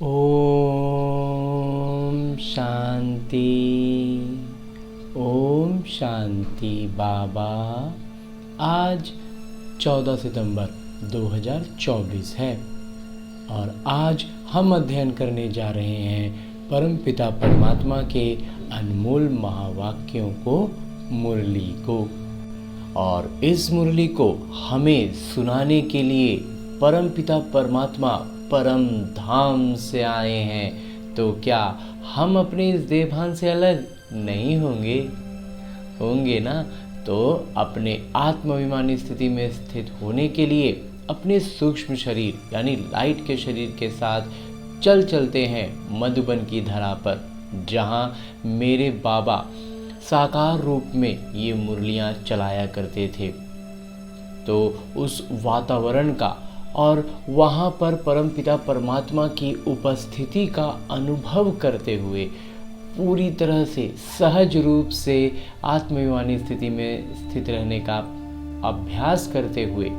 ओम शांति। ओम शांति बाबा। आज 14 सितंबर 2024 है और आज हम अध्ययन करने जा रहे हैं परमपिता परमात्मा के अनमोल महावाक्यों को, मुरली को। और इस मुरली को हमें सुनाने के लिए परमपिता परमात्मा परम धाम से आए हैं। तो क्या हम अपने इस देहभान से अलग नहीं होंगे ना? तो अपने आत्माभिमानी स्थिति में स्थित होने के लिए अपने सूक्ष्म शरीर यानी लाइट के शरीर के साथ चलते हैं मधुबन की धरा पर, जहां मेरे बाबा साकार रूप में ये मुरलियां चलाया करते थे। तो उस वातावरण का और वहाँ पर परमपिता परमात्मा की उपस्थिति का अनुभव करते हुए पूरी तरह से सहज रूप से आत्माभिमानी स्थिति में स्थित रहने का अभ्यास करते हुए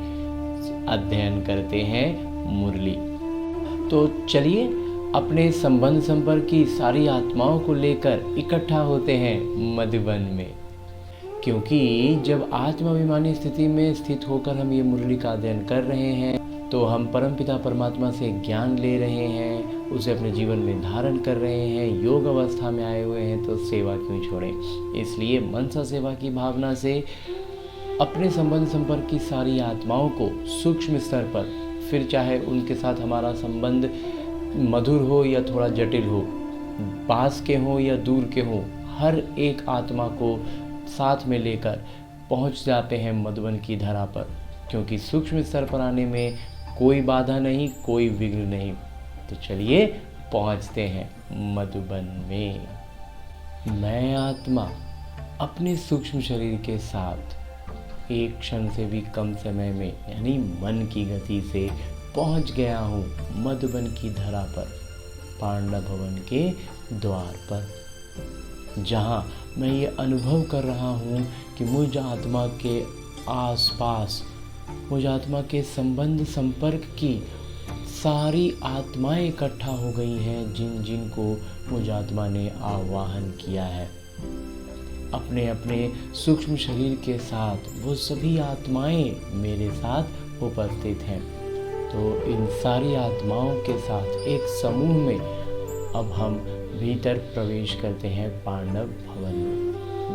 अध्ययन करते हैं मुरली। तो चलिए अपने संबंध संपर्क की सारी आत्माओं को लेकर इकट्ठा होते हैं मधुबन में, क्योंकि जब आत्माभिमानी स्थिति में स्थित होकर हम ये मुरली का अध्ययन कर रहे हैं तो हम परमपिता परमात्मा से ज्ञान ले रहे हैं, उसे अपने जीवन में धारण कर रहे हैं, योग अवस्था में आए हुए हैं, तो सेवा क्यों छोड़ें। इसलिए मनसा सेवा की भावना से अपने संबंध संपर्क की सारी आत्माओं को सूक्ष्म स्तर पर, फिर चाहे उनके साथ हमारा संबंध मधुर हो या थोड़ा जटिल हो, पास के हो या दूर के हो, हर एक आत्मा को साथ में लेकर पहुंच जाते हैं मधुबन की धरा पर, क्योंकि सूक्ष्म स्तर पर आने में कोई बाधा नहीं, कोई विघ्न नहीं। तो चलिए पहुंचते हैं मधुबन में। मैं आत्मा अपने सूक्ष्म शरीर के साथ एक क्षण से भी कम समय में यानी मन की गति से पहुंच गया हूँ मधुबन की धरा पर, पांडव भवन के द्वार पर, जहाँ मैं ये अनुभव कर रहा हूँ कि मुझ आत्मा के आसपास, मुझ आत्मा के संबंध संपर्क की सारी आत्माएं इकट्ठा हो गई हैं, जिन को मुझ आत्मा ने आवाहन किया है। अपने अपने सूक्ष्म शरीर के साथ वो सभी आत्माएं मेरे साथ उपस्थित हैं। तो इन सारी आत्माओं के साथ एक समूह में अब हम भीतर प्रवेश करते हैं पांडव भवन में।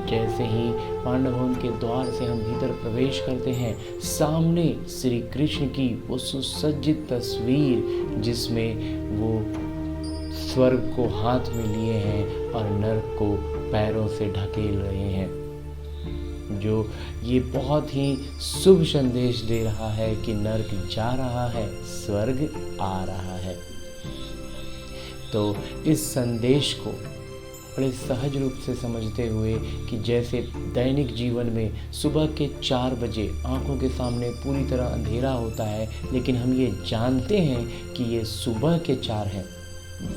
जैसे ही पांडव भवन के द्वार से हम भीतर प्रवेश करते हैं, सामने श्री कृष्ण की वो सुसज्जित तस्वीर, जिसमें वो स्वर्ग को हाथ में लिए हैं और नर्क को पैरों से ढकेल रहे हैं, जो ये बहुत ही शुभ संदेश दे रहा है कि नर्क जा रहा है, स्वर्ग आ रहा है। तो इस संदेश को बड़े सहज रूप से समझते हुए कि जैसे दैनिक जीवन में सुबह के 4 बजे आंखों के सामने पूरी तरह अंधेरा होता है, लेकिन हम ये जानते हैं कि ये सुबह के 4 हैं,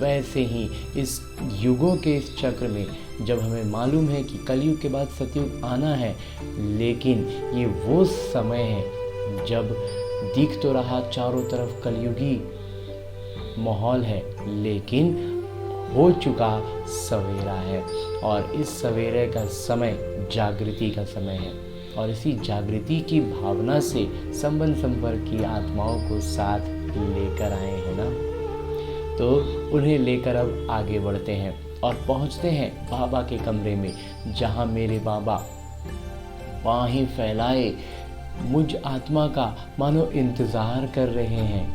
वैसे ही इस युगों के इस चक्र में जब हमें मालूम है कि कलयुग के बाद सतयुग आना है, लेकिन ये वो समय है जब दिख तो रहा चारों तरफ कलयुगी माहौल है, लेकिन हो चुका सवेरा है, और इस सवेरे का समय जागृति का समय है। और इसी जागृति की भावना से संबंध संपर्क की आत्माओं को साथ लेकर आए हैं ना, तो उन्हें लेकर अब आगे बढ़ते हैं और पहुंचते हैं बाबा के कमरे में, जहां मेरे बाबा बाहें फैलाए मुझ आत्मा का मानो इंतज़ार कर रहे हैं।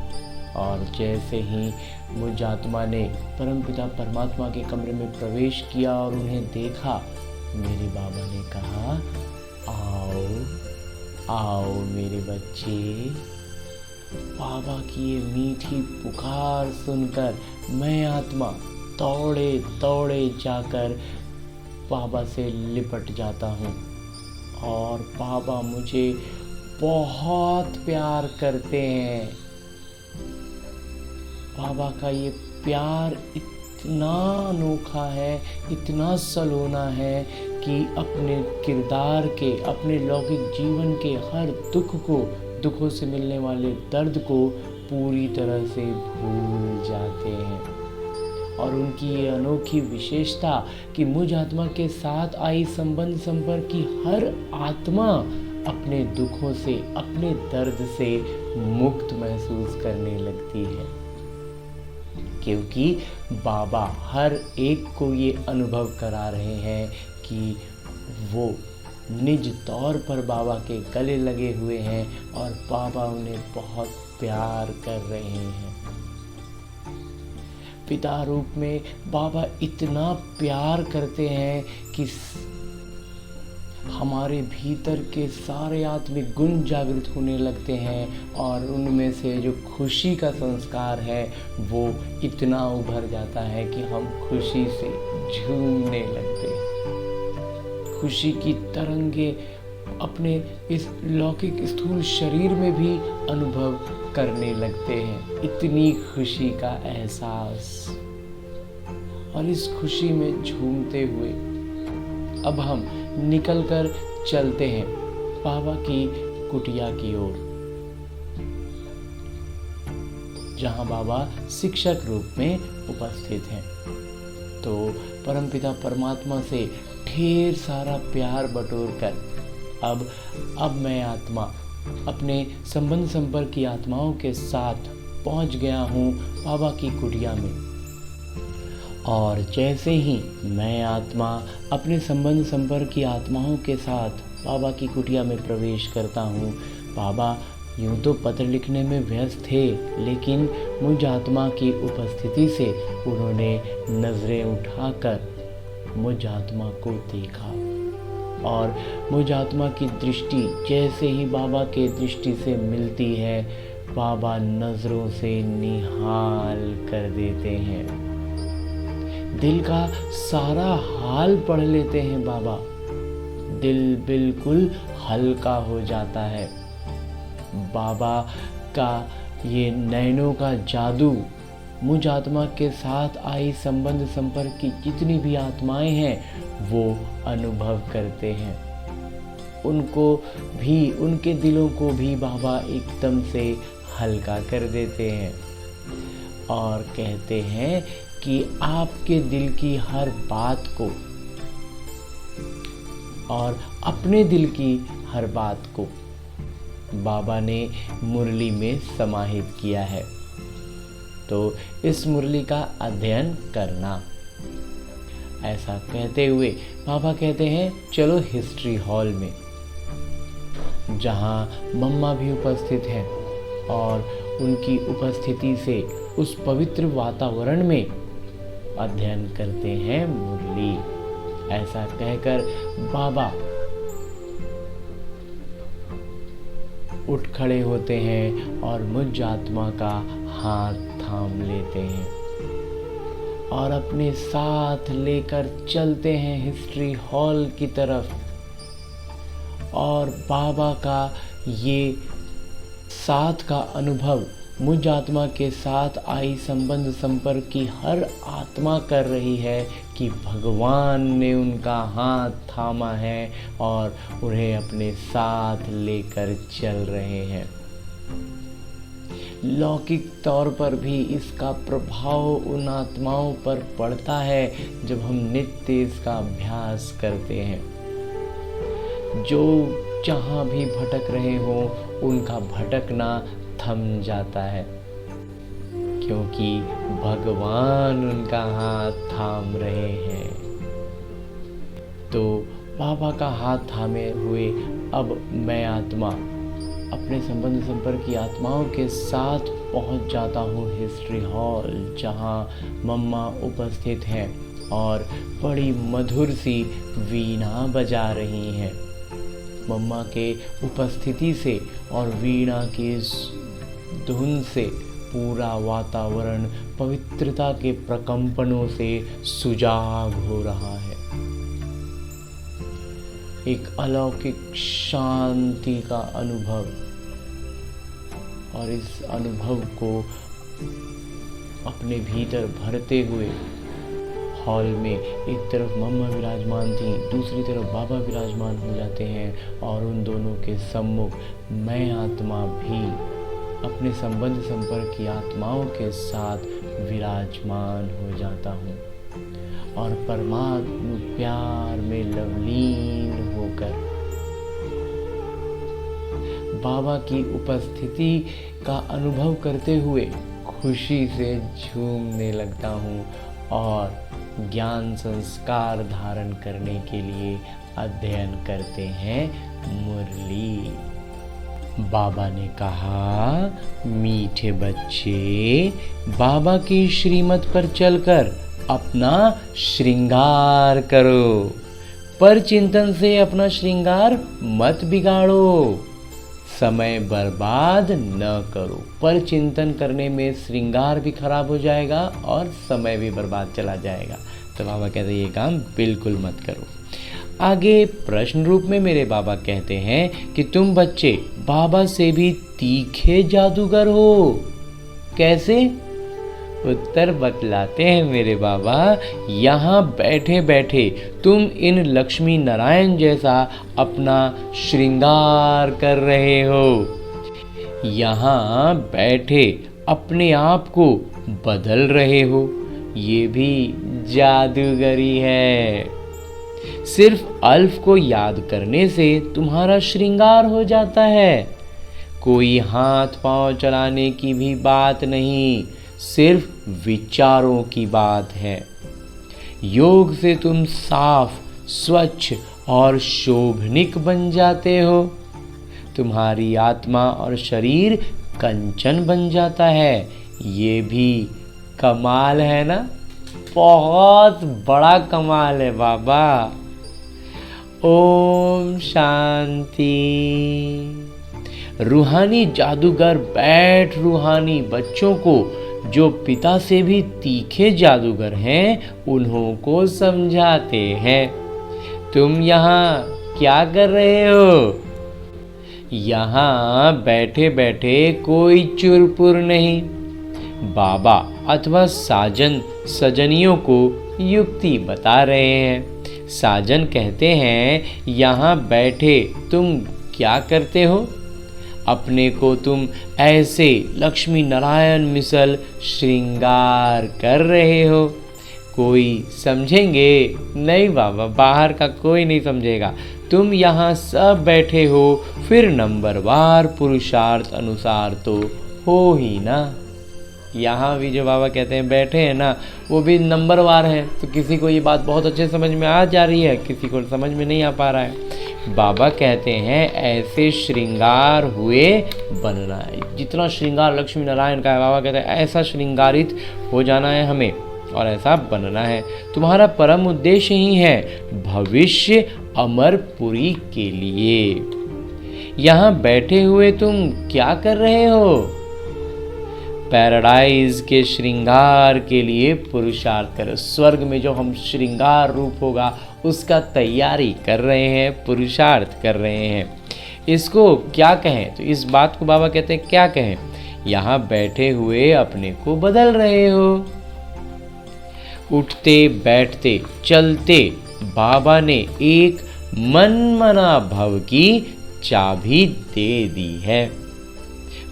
और जैसे ही मुझ आत्मा ने परमपिता परमात्मा के कमरे में प्रवेश किया और उन्हें देखा, मेरे बाबा ने कहा, आओ आओ मेरे बच्चे। बाबा की ये मीठी पुकार सुनकर मैं आत्मा दौड़े दौड़े जाकर बाबा से लिपट जाता हूँ, और बाबा मुझे बहुत प्यार करते हैं। बाबा का ये प्यार इतना अनोखा है, इतना सलोना है कि अपने किरदार के, अपने लौकिक जीवन के हर दुखों से मिलने वाले दर्द को पूरी तरह से भूल जाते हैं। और उनकी ये अनोखी विशेषता कि मुझ आत्मा के साथ आई संबंध संपर्क की हर आत्मा अपने दुखों से, अपने दर्द से मुक्त महसूस करने लगती है, क्योंकि बाबा हर एक को ये अनुभव करा रहे हैं कि वो निज तौर पर बाबा के गले लगे हुए हैं और बाबा उन्हें बहुत प्यार कर रहे हैं। पिता रूप में बाबा इतना प्यार करते हैं कि हमारे भीतर के सारे आत्मिक गुण जागृत होने लगते हैं और उनमें से जो खुशी का संस्कार है वो इतना उभर जाता है कि हम खुशी से झूमने लगते हैं। खुशी की तरंगे अपने इस लौकिक स्थूल शरीर में भी अनुभव करने लगते हैं, इतनी खुशी का एहसास। और इस खुशी में झूमते हुए अब हम निकलकर चलते हैं बाबा की कुटिया की ओर, जहां बाबा शिक्षक रूप में उपस्थित हैं। तो परमपिता परमात्मा से ढेर सारा प्यार बटोर कर अब मैं आत्मा अपने संबंध संपर्क की आत्माओं के साथ पहुंच गया हूं बाबा की कुटिया में। और जैसे ही मैं आत्मा अपने संबंध संपर्क की आत्माओं के साथ बाबा की कुटिया में प्रवेश करता हूँ, बाबा यूँ तो पत्र लिखने में व्यस्त थे, लेकिन मुझ आत्मा की उपस्थिति से उन्होंने नज़रें उठाकर मुझ आत्मा को देखा और मुझ आत्मा की दृष्टि जैसे ही बाबा के दृष्टि से मिलती है, बाबा नज़रों से निहाल कर देते हैं। दिल का सारा हाल पढ़ लेते हैं बाबा। दिल बिल्कुल हल्का हो जाता है। बाबा का ये नैनों का जादू मुझ आत्मा के साथ आई संबंध संपर्क की जितनी भी आत्माएं हैं वो अनुभव करते हैं। उनको भी, उनके दिलों को भी बाबा एकदम से हल्का कर देते हैं और कहते हैं कि आपके दिल की हर बात को और अपने दिल की हर बात को बाबा ने मुरली में समाहित किया है, तो इस मुरली का अध्ययन करना। ऐसा कहते हुए बाबा कहते हैं चलो हिस्ट्री हॉल में, जहाँ मम्मा भी उपस्थित हैं और उनकी उपस्थिति से उस पवित्र वातावरण में अध्ययन करते हैं मुरली। ऐसा कहकर बाबा उठ खड़े होते हैं और मुझ आत्मा का हाथ थाम लेते हैं और अपने साथ लेकर चलते हैं हिस्ट्री हॉल की तरफ। और बाबा का ये साथ का अनुभव मुझ आत्मा के साथ आई संबंध संपर्क की हर आत्मा कर रही है कि भगवान ने उनका हाथ थामा है और उन्हें अपने साथ लेकर चल रहे हैं। लौकिक तौर पर भी इसका प्रभाव उन आत्माओं पर पड़ता है जब हम नित्य इसका अभ्यास करते हैं। जो जहाँ भी भटक रहे हों उनका भटकना थम जाता है, क्योंकि भगवान उनका हाथ थाम रहे हैं। तो बाबा का हाथ थामे हुए अब मैं आत्मा अपने संबंध संपर्क की आत्माओं के साथ पहुंच जाता हूँ हिस्ट्री हॉल, जहाँ मम्मा उपस्थित हैं और बड़ी मधुर सी वीणा बजा रही हैं। मम्मा के उपस्थिति से और वीणा की इस धुन से पूरा वातावरण पवित्रता के प्रकंपनों से सुजाग हो रहा है। एक अलौकिक शांति का अनुभव, और इस अनुभव को अपने भीतर भरते हुए हॉल में एक तरफ मम्मा विराजमान थी, दूसरी तरफ बाबा विराजमान हो जाते हैं और उन दोनों के सम्मुख मैं आत्मा भी अपने संबंध संपर्क की आत्माओं के साथ विराजमान हो जाता हूँ और परमात्म प्यार में लवलीन होकर बाबा की उपस्थिति का अनुभव करते हुए खुशी से झूमने लगता हूँ और ज्ञान संस्कार धारण करने के लिए अध्ययन करते हैं मुरली। बाबा ने कहा, मीठे बच्चे, बाबा की श्रीमत पर चलकर अपना श्रृंगार करो, पर चिंतन से अपना श्रृंगार मत बिगाड़ो, समय बर्बाद न करो। पर चिंतन करने में श्रृंगार भी खराब हो जाएगा और समय भी बर्बाद चला जाएगा। तो बाबा कहते हैं ये काम बिल्कुल मत करो। आगे प्रश्न रूप में मेरे बाबा कहते हैं कि तुम बच्चे बाबा से भी तीखे जादूगर हो, कैसे? उत्तर बतलाते हैं मेरे बाबा, यहाँ बैठे बैठे तुम इन लक्ष्मी नारायण जैसा अपना श्रृंगार कर रहे हो। यहाँ बैठे अपने आप को बदल रहे हो, ये भी जादूगरी है। सिर्फ अल्फ को याद करने से तुम्हारा श्रृंगार हो जाता है। कोई हाथ पांव चलाने की भी बात नहीं, सिर्फ विचारों की बात है। योग से तुम साफ, स्वच्छ और शोभनिक बन जाते हो। तुम्हारी आत्मा और शरीर कंचन बन जाता है। ये भी कमाल है ना? बहुत बड़ा कमाल है बाबा। ओम शांति। रूहानी जादूगर बैठ रूहानी बच्चों को, जो पिता से भी तीखे जादूगर हैं, उन्हों को समझाते हैं। तुम यहाँ क्या कर रहे हो? यहाँ बैठे बैठे कोई चुरपुर नहीं। बाबा अथवा साजन सजनियों को युक्ति बता रहे हैं। साजन कहते हैं, यहाँ बैठे तुम क्या करते हो? अपने को तुम ऐसे लक्ष्मी नारायण मिसल श्रृंगार कर रहे हो। कोई समझेंगे? नहीं बाबा, बाहर का कोई नहीं समझेगा। तुम यहाँ सब बैठे हो, फिर नंबरवार पुरुषार्थ अनुसार तो हो ही ना। यहाँ भी जो बाबा कहते हैं बैठे हैं ना, वो भी नंबरवार है। तो किसी को ये बात बहुत अच्छे समझ में आ जा रही है, किसी को समझ में नहीं आ पा रहा है। बाबा कहते हैं ऐसे श्रृंगार हुए बनना है। जितना श्रृंगार लक्ष्मी नारायण का है, बाबा कहते हैं ऐसा श्रृंगारित हो जाना है हमें और ऐसा बनना है। तुम्हारा परम उद्देश्य ही है भविष्य अमरपुरी के लिए। यहाँ बैठे हुए तुम क्या कर रहे हो? पैराडाइज के श्रृंगार के लिए पुरुषार्थ करो। स्वर्ग में जो हम श्रृंगार रूप होगा उसका तैयारी कर रहे हैं, पुरुषार्थ कर रहे हैं। इसको क्या कहें? तो इस बात को बाबा कहते हैं क्या कहें? यहाँ बैठे हुए अपने को बदल रहे हो। उठते बैठते चलते बाबा ने एक मनमना भव की चाबी दे दी है।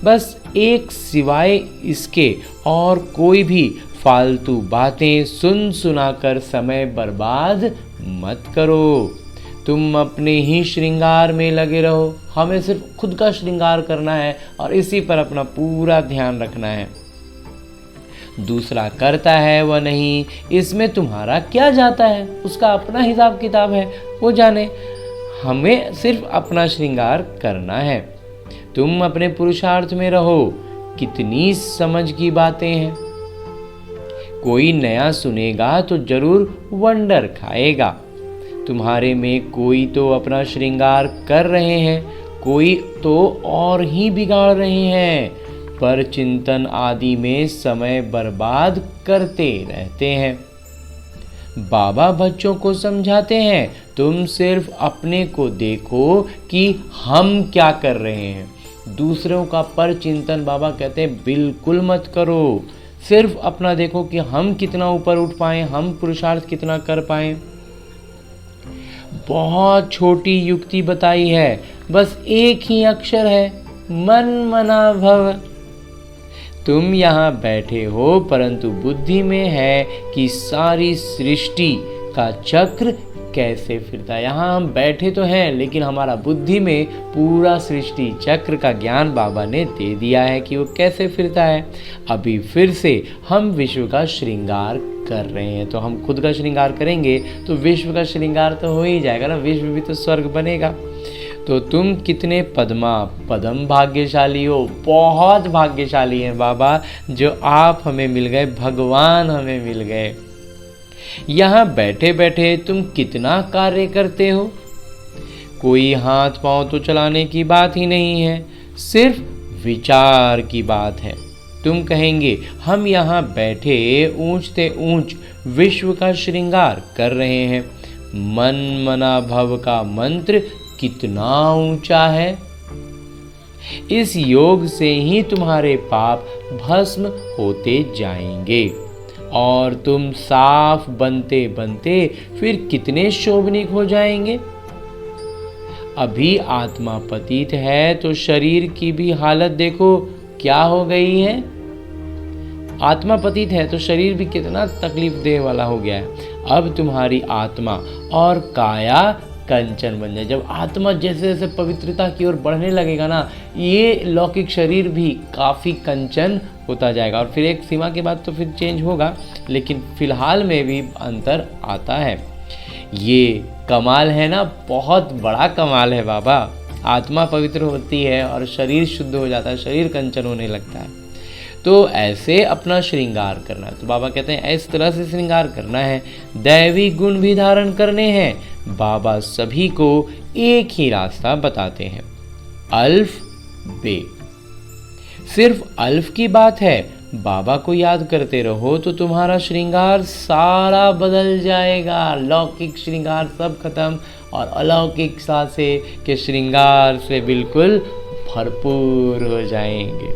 बस एक सिवाय इसके और कोई भी फालतू बातें सुन सुनाकर समय बर्बाद मत करो। तुम अपने ही श्रृंगार में लगे रहो। हमें सिर्फ खुद का श्रृंगार करना है और इसी पर अपना पूरा ध्यान रखना है। दूसरा करता है वह नहीं, इसमें तुम्हारा क्या जाता है? उसका अपना हिसाब किताब है, वो जाने। हमें सिर्फ अपना श्रृंगार करना है। तुम अपने पुरुषार्थ में रहो। कितनी समझ की बातें हैं। कोई नया सुनेगा तो जरूर वंडर खाएगा। तुम्हारे में कोई तो अपना श्रृंगार कर रहे हैं, कोई तो और ही बिगाड़ रहे हैं, पर चिंतन आदि में समय बर्बाद करते रहते हैं। बाबा बच्चों को समझाते हैं, तुम सिर्फ अपने को देखो कि हम क्या कर रहे हैं। दूसरों का पर चिंतन बाबा कहते हैं बिल्कुल मत करो। सिर्फ अपना देखो कि हम कितना ऊपर उठ पाए, हम पुरुषार्थ कितना कर पाए। बहुत छोटी युक्ति बताई है, बस एक ही अक्षर है, मन मना भव। तुम यहाँ बैठे हो, परंतु बुद्धि में है कि सारी सृष्टि का चक्र कैसे फिरता है। यहाँ हम बैठे तो हैं, लेकिन हमारा बुद्धि में पूरा सृष्टि चक्र का ज्ञान बाबा ने दे दिया है कि वो कैसे फिरता है। अभी फिर से हम विश्व का श्रृंगार कर रहे हैं, तो हम खुद का श्रृंगार करेंगे तो विश्व का श्रृंगार तो हो ही जाएगा ना, विश्व भी तो स्वर्ग बनेगा। तो तुम कितने पदम भाग्यशाली हो, बहुत भाग्यशाली हैं बाबा, जो आप हमें मिल गए, भगवान हमें मिल गए। यहाँ बैठे बैठे तुम कितना कार्य करते हो। कोई हाथ पांव तो चलाने की बात ही नहीं है, सिर्फ विचार की बात है। तुम कहेंगे हम यहाँ बैठे ऊंचते ऊंच विश्व का श्रृंगार कर रहे हैं। मन मना भव का मंत्र कितना ऊंचा है। इस योग से ही तुम्हारे पाप भस्म होते जाएंगे और तुम साफ बनते बनते फिर कितने शोभनीक हो जाएंगे। अभी आत्मा पतित है तो शरीर की भी हालत देखो क्या हो गई है। आत्मा पतित है तो शरीर भी कितना तकलीफ देने वाला हो गया है। अब तुम्हारी आत्मा और काया कंचन बन जाए। जब आत्मा जैसे जैसे पवित्रता की ओर बढ़ने लगेगा ना, ये लौकिक शरीर भी काफ़ी कंचन होता जाएगा और फिर एक सीमा के बाद तो फिर चेंज होगा, लेकिन फिलहाल में भी अंतर आता है। ये कमाल है ना, बहुत बड़ा कमाल है बाबा। आत्मा पवित्र होती है और शरीर शुद्ध हो जाता है, शरीर कंचन होने लगता है। तो ऐसे अपना श्रृंगार करना है। तो बाबा कहते हैं इस तरह से श्रृंगार करना है, दैवी गुण भी धारण करने हैं। बाबा सभी को एक ही रास्ता बताते हैं, अल्फ बे। सिर्फ अल्फ की बात है, बाबा को याद करते रहो तो तुम्हारा श्रृंगार सारा बदल जाएगा। लौकिक श्रृंगार सब खत्म और अलौकिक सासे के श्रृंगार से बिल्कुल भरपूर हो जाएंगे।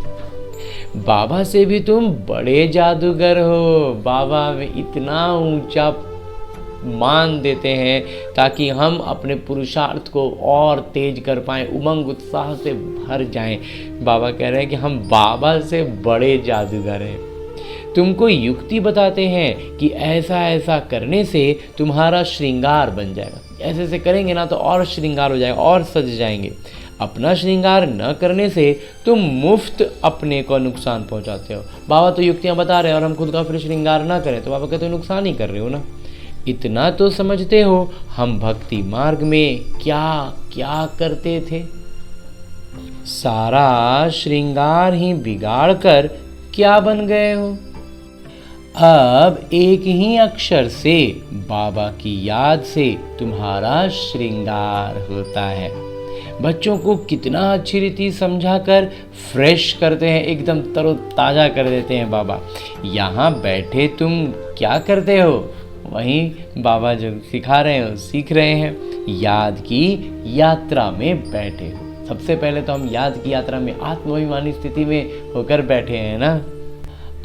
बाबा से भी तुम बड़े जादूगर हो। बाबा में इतना ऊंचा मान देते हैं ताकि हम अपने पुरुषार्थ को और तेज कर पाएं, उमंग उत्साह से भर जाएं। बाबा कह रहे हैं कि हम बाबा से बड़े जादूगर हैं। तुमको युक्ति बताते हैं कि ऐसा ऐसा करने से तुम्हारा श्रृंगार बन जाएगा। ऐसे ऐसे करेंगे ना तो और श्रृंगार हो जाएगा और सज जाएंगे। अपना श्रृंगार न करने से तुम मुफ्त अपने को नुकसान पहुंचाते हो। बाबा तो युक्तियां बता रहे हैं और हम खुद का फिर श्रृंगार ना करें तो बाबा कहते हो नुकसान ही कर रहे हो ना। इतना तो समझते हो हम भक्ति मार्ग में क्या क्या करते थे। सारा श्रृंगार ही बिगाड़ कर क्या बन गए हो। अब एक ही अक्षर से बाबा की याद से तुम्हारा श्रृंगार होता है। बच्चों को कितना अच्छी रीति समझाकर फ्रेश करते हैं, एकदम तरोताज़ा कर देते हैं बाबा। यहाँ बैठे तुम क्या करते हो, वहीं बाबा जो सिखा रहे हो सीख रहे हैं। याद की यात्रा में बैठे हो। सबसे पहले तो हम याद की यात्रा में आत्माभिमानी स्थिति में होकर बैठे हैं ना।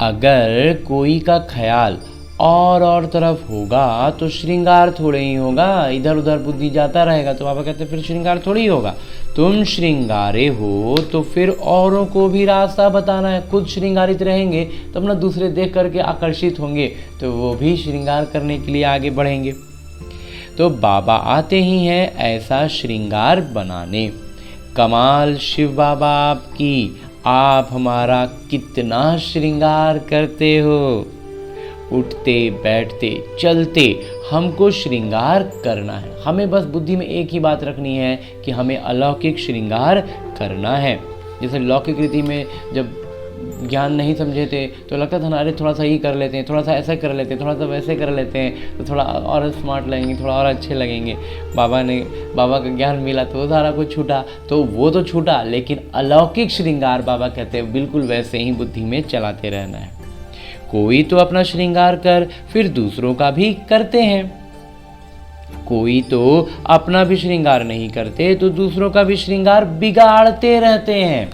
अगर कोई का ख्याल और तरफ होगा तो श्रृंगार थोड़े ही होगा, इधर उधर बुद्धि जाता रहेगा तो बाबा कहते फिर श्रृंगार थोड़ी ही होगा। तुम श्रृंगारे हो तो फिर औरों को भी रास्ता बताना है। खुद श्रृंगारित रहेंगे तो अपना दूसरे देख करके आकर्षित होंगे तो वो भी श्रृंगार करने के लिए आगे बढ़ेंगे। तो बाबा आते ही हैं ऐसा श्रृंगार बनाने। कमाल शिव बाबा आपकी, आप हमारा कितना श्रृंगार करते हो। उठते बैठते चलते हमको श्रृंगार करना है। हमें बस बुद्धि में एक ही बात रखनी है कि हमें अलौकिक श्रृंगार करना है। जैसे लौकिक रीति में जब ज्ञान नहीं समझे थे तो लगता था ना, अरे थोड़ा सा ही कर लेते हैं, थोड़ा सा ऐसा कर लेते हैं, थोड़ा सा वैसे कर लेते हैं तो थोड़ा और स्मार्ट लगेंगे, थोड़ा और अच्छे लगेंगे। बाबा का ज्ञान मिला तो सारा कुछ छूटा, तो वो तो छूटा, लेकिन अलौकिक श्रृंगार बाबा कहते हैं बिल्कुल वैसे ही बुद्धि में चलाते रहना है। कोई तो अपना श्रृंगार कर फिर दूसरों का भी करते हैं। कोई तो अपना भी श्रृंगार नहीं करते तो दूसरों का भी श्रृंगार बिगाड़ते रहते हैं।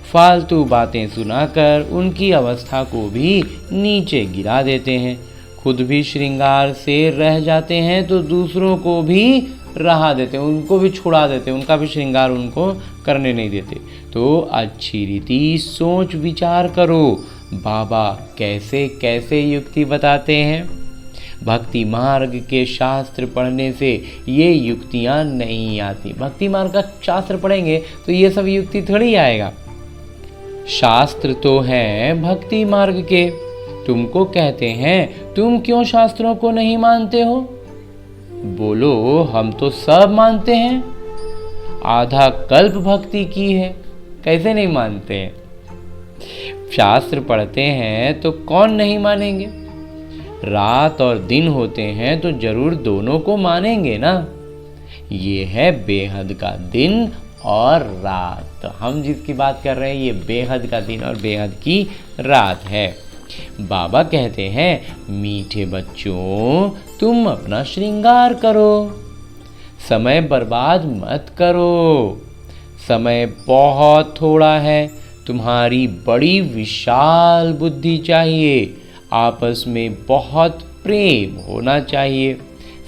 फालतू बातें सुनाकर उनकी अवस्था को भी नीचे गिरा देते हैं। खुद भी श्रृंगार से रह जाते हैं तो दूसरों को भी रहा देते, उनको भी छुड़ा देते, उनका भी श्रृंगार उनको करने नहीं देते। तो अच्छी रीति सोच विचार करो, बाबा कैसे कैसे युक्ति बताते हैं। भक्ति मार्ग के शास्त्र पढ़ने से ये युक्तियाँ नहीं आती। भक्ति मार्ग का शास्त्र पढ़ेंगे तो ये सब युक्ति थोड़ी आएगा। शास्त्र तो हैं भक्ति मार्ग के। तुमको कहते हैं तुम क्यों शास्त्रों को नहीं मानते हो? बोलो हम तो सब मानते हैं, आधा कल्प भक्ति की है, कैसे नहीं मानते हैं? शास्त्र पढ़ते हैं तो कौन नहीं मानेंगे? रात और दिन होते हैं तो जरूर दोनों को मानेंगे ना। ये है बेहद का दिन और रात। हम जिसकी बात कर रहे हैं ये बेहद का दिन और बेहद की रात है। बाबा कहते हैं मीठे बच्चों तुम अपना श्रृंगार करो, समय बर्बाद मत करो। समय बहुत थोड़ा है, तुम्हारी बड़ी विशाल बुद्धि चाहिए, आपस में बहुत प्रेम होना चाहिए।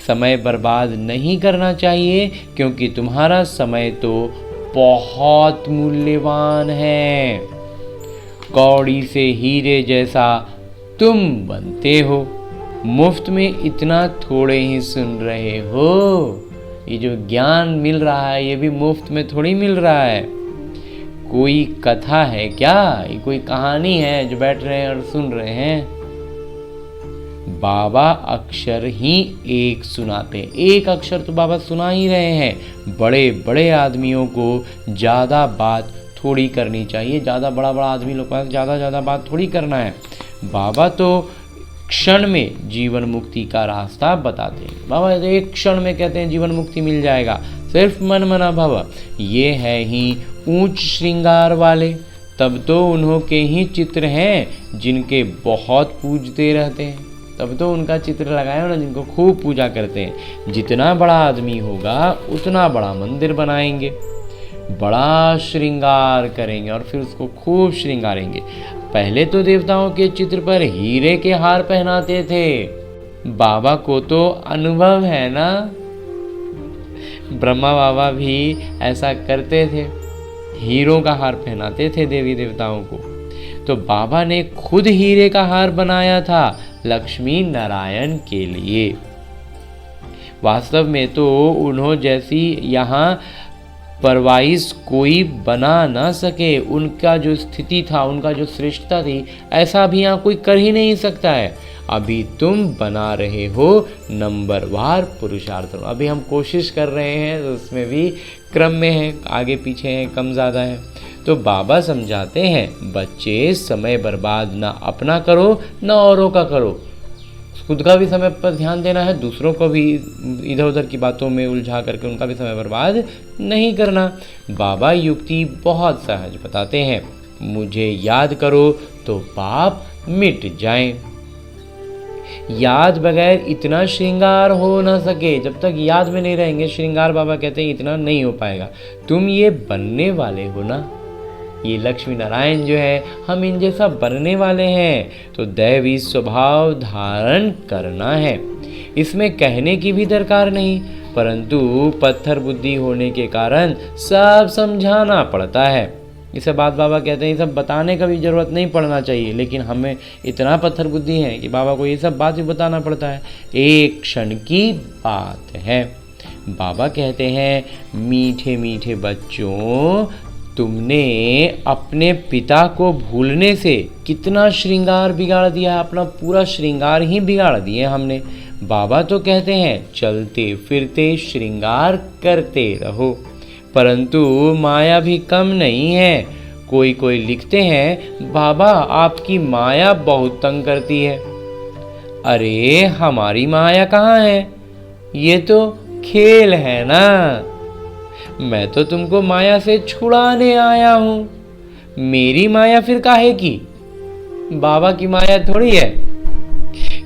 समय बर्बाद नहीं करना चाहिए क्योंकि तुम्हारा समय तो बहुत मूल्यवान है। कौड़ी से हीरे जैसा तुम बनते हो। मुफ्त में इतना थोड़े ही सुन रहे हो। ये जो ज्ञान मिल रहा है ये भी मुफ्त में थोड़ी मिल रहा है। कोई कथा है क्या? ये कोई कहानी है जो बैठ रहे हैं और सुन रहे हैं? बाबा अक्षर ही एक सुनाते हैं। एक अक्षर तो बाबा सुना ही रहे हैं। बड़े बड़े आदमियों को ज़्यादा बात थोड़ी करनी चाहिए। ज़्यादा बड़ा बड़ा आदमी लोग पास ज़्यादा बात थोड़ी करना है। बाबा तो क्षण में जीवन मुक्ति का रास्ता बताते हैं। बाबा तो एक क्षण में कहते हैं जीवन मुक्ति मिल जाएगा, सिर्फ मन मना भव। ये है ही ऊंच श्रृंगार वाले। तब तो उन्हों के ही चित्र हैं जिनके बहुत पूजते रहते हैं। तब तो उनका चित्र लगाए ना जिनको खूब पूजा करते हैं। जितना बड़ा आदमी होगा उतना बड़ा मंदिर बनाएंगे, बड़ा श्रृंगार करेंगे और फिर उसको खूब श्रृंगारेंगे। पहले तो देवताओं के चित्र पर हीरे के हार पहनाते थे। बाबा को तो अनुभव है ना, ब्रह्मा बाबा भी ऐसा करते थे, हीरों का हार पहनाते थे देवी देवताओं को। तो बाबा ने खुद हीरे का हार बनाया था लक्ष्मी नारायण के लिए। वास्तव में तो उन्हों जैसी यहाँ परवाइज कोई बना ना सके। उनका जो स्थिति था, उनका जो श्रेष्ठता थी, ऐसा भी यहाँ कोई कर ही नहीं सकता है। अभी तुम बना रहे हो नंबरवार पुरुषार्थ। अभी हम कोशिश कर रहे हैं तो उसमें भी क्रम में है, आगे पीछे है, कम ज़्यादा है। तो बाबा समझाते हैं बच्चे समय बर्बाद ना अपना करो ना औरों का करो। खुद का भी समय पर ध्यान देना है, दूसरों को भी इधर उधर की बातों में उलझा करके उनका भी समय बर्बाद नहीं करना। बाबा युक्ति बहुत सहज बताते हैं। मुझे याद करो तो पाप मिट जाएं। याद बगैर इतना श्रृंगार हो ना सके। जब तक याद में नहीं रहेंगे श्रृंगार, बाबा कहते हैं इतना नहीं हो पाएगा। तुम ये बनने वाले हो ना, ये लक्ष्मी नारायण जो है, हम इन जैसा बनने वाले हैं। तो दैवी स्वभाव धारण करना है। इसमें कहने की भी दरकार नहीं, परंतु पत्थर बुद्धि होने के कारण सब समझाना पड़ता है। ये सब बात बाबा कहते हैं, ये सब बताने का भी ज़रूरत नहीं पड़ना चाहिए, लेकिन हमें इतना पत्थर बुद्धि है कि बाबा को ये सब बात भी बताना पड़ता है। एक क्षण की बात है। बाबा कहते हैं मीठे मीठे बच्चों, तुमने अपने पिता को भूलने से कितना श्रृंगार बिगाड़ दिया है। अपना पूरा श्रृंगार ही बिगाड़ दिए हमने। बाबा तो कहते हैं चलते फिरते श्रृंगार करते रहो, परंतु माया भी कम नहीं है। कोई कोई लिखते हैं बाबा आपकी माया बहुत तंग करती है। अरे हमारी माया कहाँ है, ये तो खेल है ना। मैं तो तुमको माया से छुड़ाने आया हूँ। मेरी माया फिर काहे की? बाबा की माया थोड़ी है।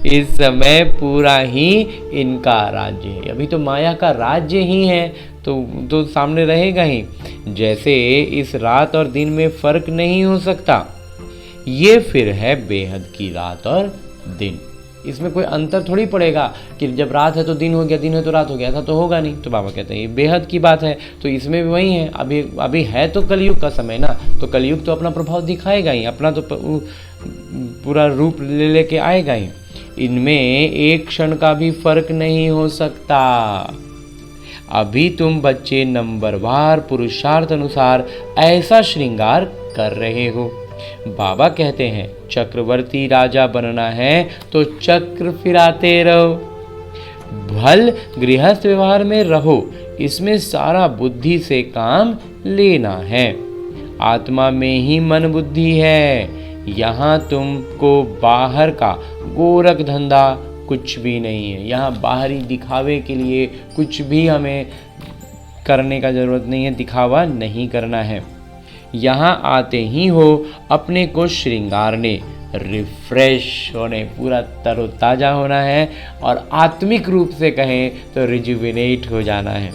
इस समय पूरा ही इनका राज्य है। अभी तो माया का राज्य ही है, तो सामने रहेगा ही। जैसे इस रात और दिन में फर्क नहीं हो सकता, ये फिर है बेहद की रात और दिन। इसमें कोई अंतर थोड़ी पड़ेगा कि जब रात है तो दिन हो गया, दिन है तो रात हो गया, ऐसा तो होगा नहीं। तो बाबा कहते हैं ये बेहद की बात है। तो इसमें भी वही है, अभी है तो कलयुग का समय ना, तो कलयुग तो अपना प्रभाव दिखाएगा ही, अपना तो पूरा रूप लेके आएगा ही। इनमें एक क्षण का भी फर्क नहीं हो सकता। अभी तुम बच्चे नंबरवार पुरुषार्थ अनुसार ऐसा श्रृंगार कर रहे हो। बाबा कहते हैं चक्रवर्ती राजा बनना है तो चक्र फिराते रहो। भल गृहस्थ व्यवहार में रहो, इसमें सारा बुद्धि से काम लेना है। आत्मा में ही मन बुद्धि है। यहाँ तुमको बाहर का गोरख धंधा कुछ भी नहीं है। यहाँ बाहरी दिखावे के लिए कुछ भी हमें करने का ज़रूरत नहीं है, दिखावा नहीं करना है। यहाँ आते ही हो अपने को श्रृंगारने, रिफ्रेश होने, पूरा तरोताज़ा होना है, और आत्मिक रूप से कहें तो रिजुविनेट हो जाना है।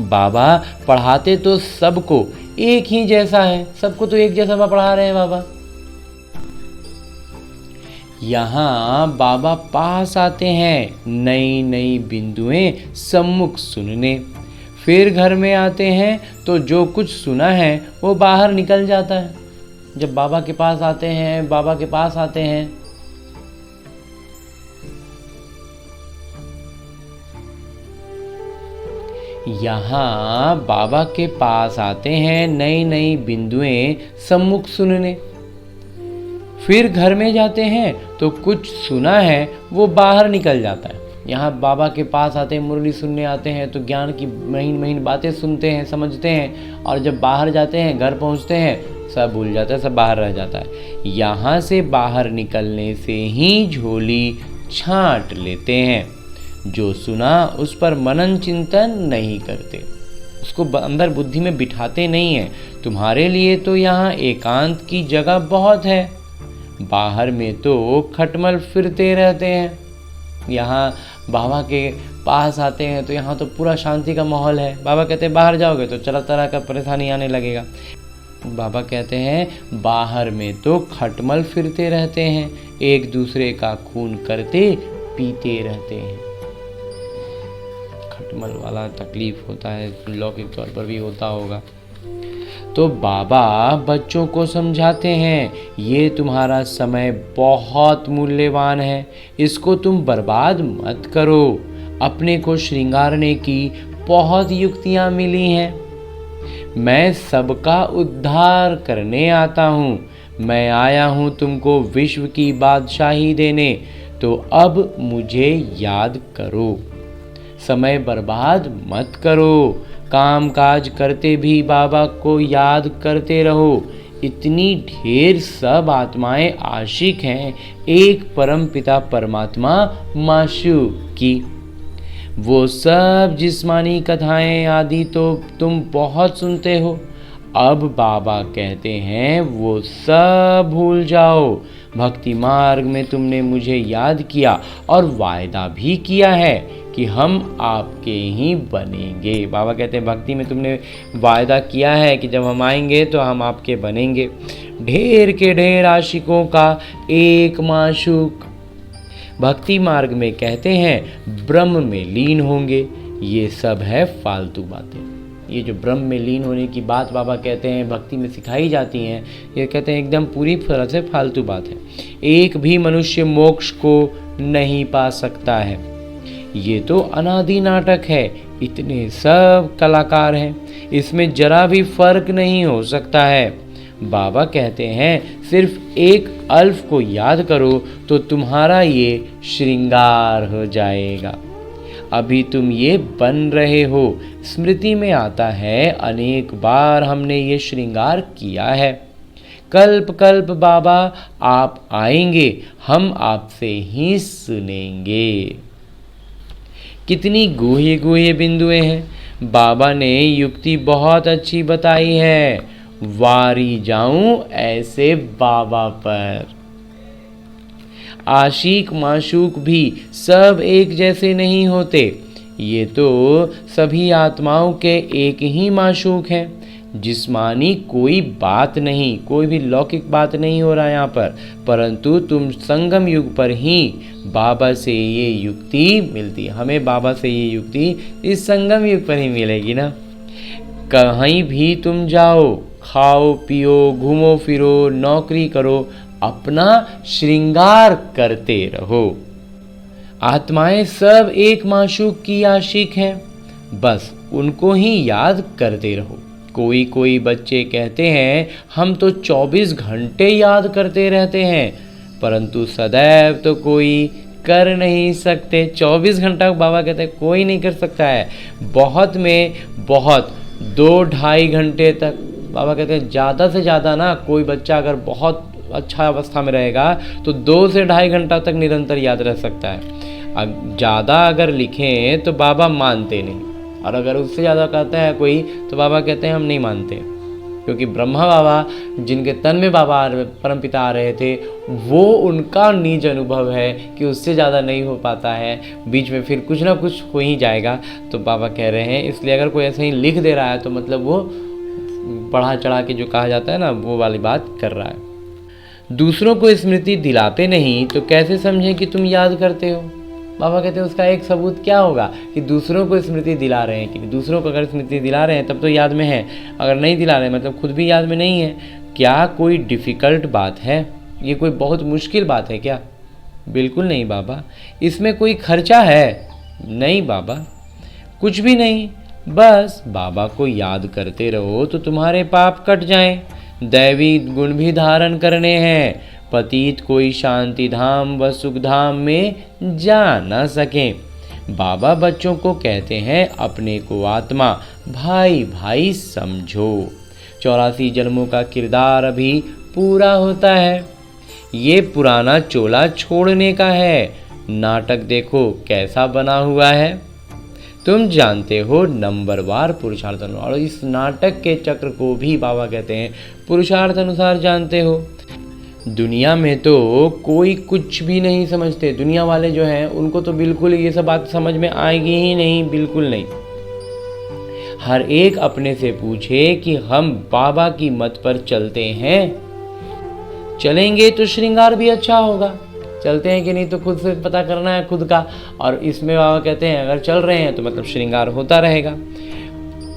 बाबा पढ़ाते तो सबको एक ही जैसा है, सबको तो एक जैसा पढ़ा रहे हैं बाबा। यहाँ बाबा पास आते हैं नई नई बिंदुएं सम्मुख सुनने, फिर घर में आते हैं तो जो कुछ सुना है वो बाहर निकल जाता है। जब बाबा के पास आते हैं, बाबा के पास आते हैं, यहाँ बाबा के पास आते हैं नई नई बिंदुएं सम्मुख सुनने, फिर घर में जाते हैं तो कुछ सुना है वो बाहर निकल जाता है। यहाँ बाबा के पास आते हैं, मुरली सुनने आते हैं तो ज्ञान की महीन महीन बातें सुनते हैं, समझते हैं, और जब बाहर जाते हैं, घर पहुँचते हैं, सब भूल जाता है, सब बाहर रह जाता है। यहाँ से बाहर निकलने से ही झोली छांट लेते हैं। जो सुना उस पर मनन चिंतन नहीं करते, उसको अंदर बुद्धि में बिठाते नहीं हैं। तुम्हारे लिए तो यहाँ एकांत की जगह बहुत है, बाहर में तो खटमल फिरते रहते हैं। यहाँ बाबा के पास आते हैं तो यहाँ तो पूरा शांति का माहौल है। बाबा कहते हैं बाहर जाओगे तो तरह तरह का परेशानी आने लगेगा। बाबा कहते हैं बाहर में तो खटमल फिरते रहते हैं, एक दूसरे का खून करते पीते रहते हैं। खटमल वाला तकलीफ होता है, लौकिक तौर पर भी होता होगा। तो बाबा बच्चों को समझाते हैं ये तुम्हारा समय बहुत मूल्यवान है, इसको तुम बर्बाद मत करो। अपने को श्रृंगारने की बहुत युक्तियाँ मिली हैं। मैं सबका उद्धार करने आता हूँ। मैं आया हूँ तुमको विश्व की बादशाही देने, तो अब मुझे याद करो। समय बर्बाद मत करो। काम काज करते भी बाबा को याद करते रहो। इतनी ढेर सब आत्माएं आशिक हैं एक परम पिता परमात्मा माशूक की। वो सब जिस्मानी कथाएं आदि तो तुम बहुत सुनते हो। अब बाबा कहते हैं वो सब भूल जाओ। भक्ति मार्ग में तुमने मुझे याद किया और वायदा भी किया है कि हम आपके ही बनेंगे। बाबा कहते हैं भक्ति में तुमने वायदा किया है कि जब हम आएंगे तो हम आपके बनेंगे। ढेर के ढेर आशिकों का एक माशूक। भक्ति मार्ग में कहते हैं ब्रह्म में लीन होंगे। ये सब है फालतू बातें। ये जो ब्रह्म में लीन होने की बात बाबा कहते हैं भक्ति में सिखाई जाती हैं, ये कहते हैं एकदम पूरी तरह से फालतू बात है। एक भी मनुष्य मोक्ष को नहीं पा सकता है। ये तो अनादि नाटक है। इतने सब कलाकार हैं, इसमें जरा भी फर्क नहीं हो सकता है। बाबा कहते हैं सिर्फ एक अल्फ को याद करो तो तुम्हारा ये श्रृंगार हो जाएगा। अभी तुम ये बन रहे हो। स्मृति में आता है अनेक बार हमने ये श्रृंगार किया है। कल्प कल्प बाबा आप आएंगे, हम आपसे ही सुनेंगे। कितनी गूढ़े गूढ़े बिंदुएं हैं। बाबा ने युक्ति बहुत अच्छी बताई है। वारी जाऊं ऐसे बाबा पर। आशिक माशूक भी सब एक जैसे नहीं होते। ये तो सभी आत्माओं के एक ही माशूक हैं। जिस्मानी कोई बात नहीं, कोई भी लौकिक बात नहीं हो रहा है यहाँ पर, परंतु तुम संगम युग पर ही बाबा से ये युक्ति मिलती है। हमें बाबा से ये युक्ति इस संगम युग पर ही मिलेगी ना। कहीं भी तुम जाओ, खाओ पियो, घूमो फिरो, नौकरी करो, अपना श्रृंगार करते रहो। आत्माएं सब एक माशूक की आशिक हैं, बस उनको ही याद करते रहो। कोई कोई बच्चे कहते हैं हम तो 24 घंटे याद करते रहते हैं, परंतु सदैव तो कोई कर नहीं सकते। 24 घंटा बाबा कहते हैं कोई नहीं कर सकता है। बहुत में बहुत 2-2.5 घंटे तक बाबा कहते हैं, ज़्यादा से ज़्यादा ना कोई बच्चा अगर बहुत अच्छा अवस्था में रहेगा तो 2 से 2.5 घंटा तक निरंतर याद रह सकता है। ज़्यादा अगर लिखें तो बाबा मानते नहीं, और अगर उससे ज़्यादा कहता है कोई तो बाबा कहते हैं हम नहीं मानते, क्योंकि ब्रह्मा बाबा जिनके तन में बाबा परमपिता आ रहे थे, वो उनका निज अनुभव है कि उससे ज़्यादा नहीं हो पाता है, बीच में फिर कुछ ना कुछ हो ही जाएगा। तो बाबा कह रहे हैं इसलिए अगर कोई ऐसे ही लिख दे रहा है तो मतलब वो बढ़ा चढ़ा के जो कहा जाता है ना, वो वाली बात कर रहा है। दूसरों को स्मृति दिलाते नहीं तो कैसे समझें कि तुम याद करते हो। बाबा कहते हैं उसका एक सबूत क्या होगा कि दूसरों को स्मृति दिला रहे हैं, कि दूसरों को अगर स्मृति दिला रहे हैं तब तो याद में है, अगर नहीं दिला रहे हैं मतलब खुद भी याद में नहीं है। क्या कोई डिफ़िकल्ट बात है? ये कोई बहुत मुश्किल बात है क्या? बिल्कुल नहीं बाबा। इसमें कोई खर्चा है? नहीं बाबा, कुछ भी नहीं। बस बाबा को याद करते रहो तो तुम्हारे पाप कट जाएं। दैवी गुण भी धारण करने हैं, पतित कोई शांति धाम व सुख धाम में जा न सके। बाबा बच्चों को कहते हैं अपने को आत्मा भाई भाई समझो। 84 जन्मों का किरदार अभी पूरा होता है, ये पुराना चोला छोड़ने का है। नाटक देखो कैसा बना हुआ है, तुम जानते हो नंबरवार पुरुषार्थ अनुसार। और इस नाटक के चक्र को भी बाबा कहते हैं पुरुषार्थ अनुसार जानते हो। दुनिया में तो कोई कुछ भी नहीं समझते, दुनिया वाले जो हैं उनको तो बिल्कुल ये सब बात समझ में आएगी ही नहीं, बिल्कुल नहीं। हर एक अपने से पूछे कि हम बाबा की मत पर चलते हैं, चलेंगे तो श्रृंगार भी अच्छा होगा, चलते हैं कि नहीं तो खुद से पता करना है खुद का। और इसमें बाबा कहते हैं अगर चल रहे हैं तो मतलब श्रृंगार होता रहेगा।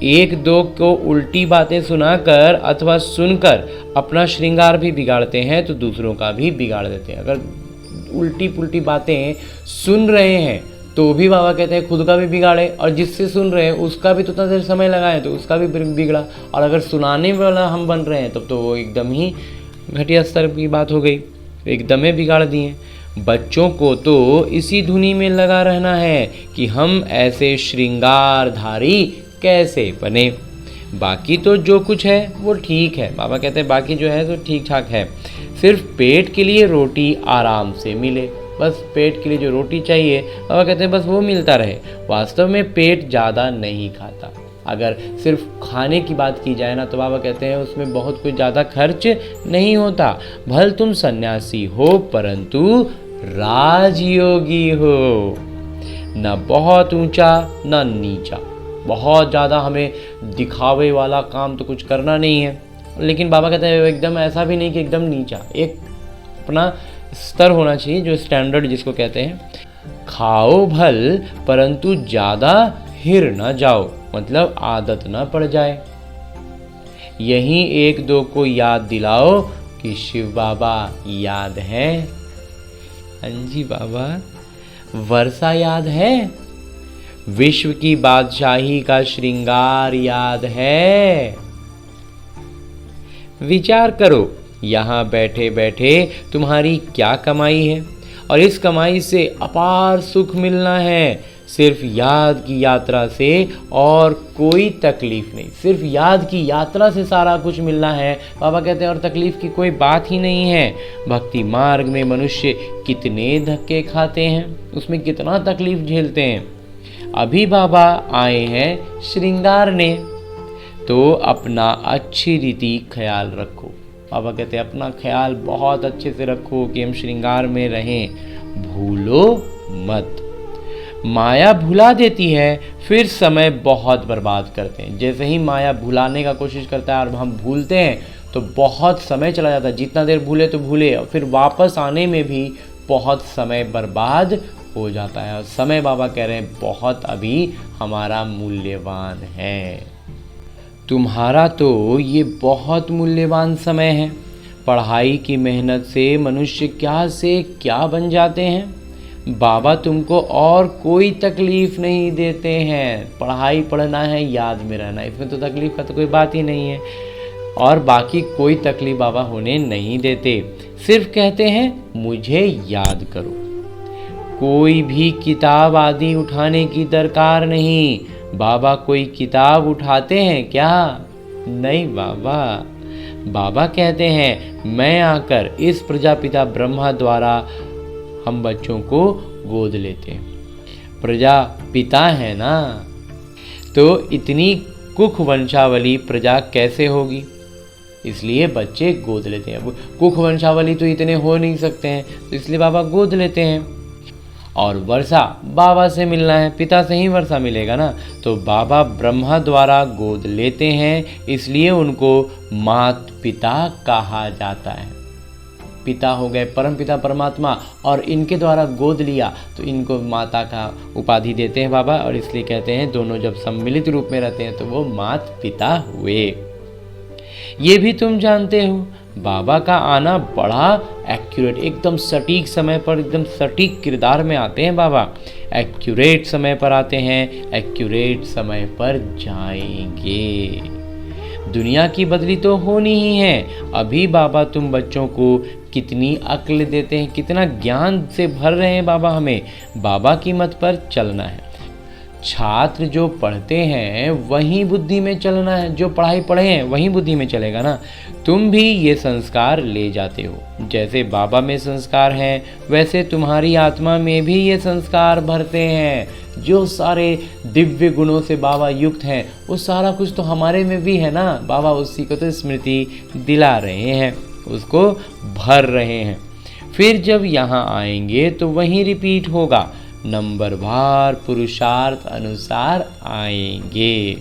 एक दो को उल्टी बातें सुनाकर अथवा सुनकर अपना श्रृंगार भी बिगाड़ते हैं तो दूसरों का भी बिगाड़ देते हैं। अगर उल्टी पुल्टी बातें सुन रहे हैं तो भी बाबा कहते हैं खुद का भी बिगाड़े, और जिससे सुन रहे हैं उसका भी तो उतना देर समय लगाए तो उसका भी बिगड़ा। और अगर सुनाने वाला हम बन रहे हैं तब तो वो एकदम ही घटिया स्तर की बात हो गई, एकदम ही बिगाड़ दिए। बच्चों को तो इसी धुनी में लगा रहना है कि हम ऐसे श्रृंगारधारी कैसे बने। बाकी तो जो कुछ है वो ठीक है, बाबा कहते हैं बाकी जो है तो ठीक ठाक है। सिर्फ पेट के लिए रोटी आराम से मिले, बस पेट के लिए जो रोटी चाहिए बाबा कहते हैं बस वो मिलता रहे। वास्तव में पेट ज़्यादा नहीं खाता। अगर सिर्फ खाने की बात की जाए ना तो बाबा कहते हैं उसमें बहुत कुछ ज़्यादा खर्च नहीं होता। भल तुम सन्यासी हो परंतु राजयोगी हो, न बहुत ऊंचा न नीचा। बहुत ज़्यादा हमें दिखावे वाला काम तो कुछ करना नहीं है, लेकिन बाबा कहते हैं एकदम ऐसा भी नहीं कि एकदम नीचा, एक अपना स्तर होना चाहिए जो स्टैंडर्ड जिसको कहते हैं। खाओ भल परंतु ज़्यादा हिर न जाओ, मतलब आदत न पड़ जाए। यहीं एक दो को याद दिलाओ कि शिव बाबा याद है। हाँ जी बाबा, वर्षा याद है, विश्व की बादशाही का श्रृंगार याद है। विचार करो यहाँ बैठे बैठे तुम्हारी क्या कमाई है, और इस कमाई से अपार सुख मिलना है। सिर्फ याद की यात्रा से और कोई तकलीफ नहीं, सिर्फ याद की यात्रा से सारा कुछ मिलना है। बाबा कहते हैं और तकलीफ की कोई बात ही नहीं है। भक्ति मार्ग में मनुष्य कितने धक्के खाते हैं, उसमें कितना तकलीफ झेलते हैं। अभी बाबा आए हैं श्रृंगारने, तो अपना अच्छी रीति ख्याल रखो। बाबा कहते हैं अपना ख्याल बहुत अच्छे से रखो कि हम श्रृंगार में रहें, भूलो मत। माया भुला देती है, फिर समय बहुत बर्बाद करते हैं। जैसे ही माया भुलाने का कोशिश करता है और हम भूलते हैं तो बहुत समय चला जाता है। जितना देर भूले तो भूले, और फिर वापस आने में भी बहुत समय बर्बाद हो जाता है। और समय बाबा कह रहे हैं बहुत अभी हमारा मूल्यवान है। तुम्हारा तो ये बहुत मूल्यवान समय है। पढ़ाई की मेहनत से मनुष्य क्या से क्या बन जाते हैं। बाबा तुमको और कोई तकलीफ नहीं देते हैं। पढ़ाई पढ़ना है, याद में रहना, इसमें तो तकलीफ का तो कोई बात ही नहीं है। और बाकी कोई तकलीफ बाबा होने नहीं देते। सिर्फ कहते हैं मुझे याद करो। कोई भी किताब आदि उठाने की दरकार नहीं। बाबा कोई किताब उठाते हैं क्या? नहीं बाबा। बाबा कहते हैं मैं आकर इस प्रजापिता ब्रह्मा द्वारा हम बच्चों को गोद लेते हैं। प्रजापिता है ना, तो इतनी कुख वंशावली प्रजा कैसे होगी, इसलिए बच्चे गोद लेते हैं। कुख वंशावली तो इतने हो नहीं सकते हैं, तो इसलिए बाबा गोद लेते हैं। और वर्षा बाबा से मिलना है, पिता से ही वर्षा मिलेगा ना, तो बाबा ब्रह्मा द्वारा गोद लेते हैं, इसलिए उनको मात पिता कहा जाता है। पिता हो गए परम पिता परमात्मा, और इनके द्वारा गोद लिया तो इनको माता का उपाधि देते हैं बाबा, और इसलिए कहते हैं दोनों जब सम्मिलित रूप में रहते हैं तो वो मात पिता हुए। ये भी तुम जानते हो बाबा का आना बड़ा एक्यूरेट, एकदम सटीक समय पर, एकदम सटीक किरदार में आते हैं बाबा। एक्यूरेट समय पर आते हैं, एक्यूरेट समय पर जाएंगे। दुनिया की बदली तो होनी ही है। अभी बाबा तुम बच्चों को कितनी अक्ल देते हैं, कितना ज्ञान से भर रहे हैं बाबा हमें। बाबा की मत पर चलना है। छात्र जो पढ़ते हैं वही बुद्धि में चलना है, जो पढ़ाई पढ़े हैं वही बुद्धि में चलेगा ना। तुम भी ये संस्कार ले जाते हो। जैसे बाबा में संस्कार हैं वैसे तुम्हारी आत्मा में भी ये संस्कार भरते हैं। जो सारे दिव्य गुणों से बाबा युक्त हैं वो सारा कुछ तो हमारे में भी है ना। बाबा उसी को तो स्मृति दिला रहे हैं, उसको भर रहे हैं। फिर जब यहाँ आएंगे तो वहीं रिपीट होगा, नंबरवार पुरुषार्थ अनुसार आएंगे।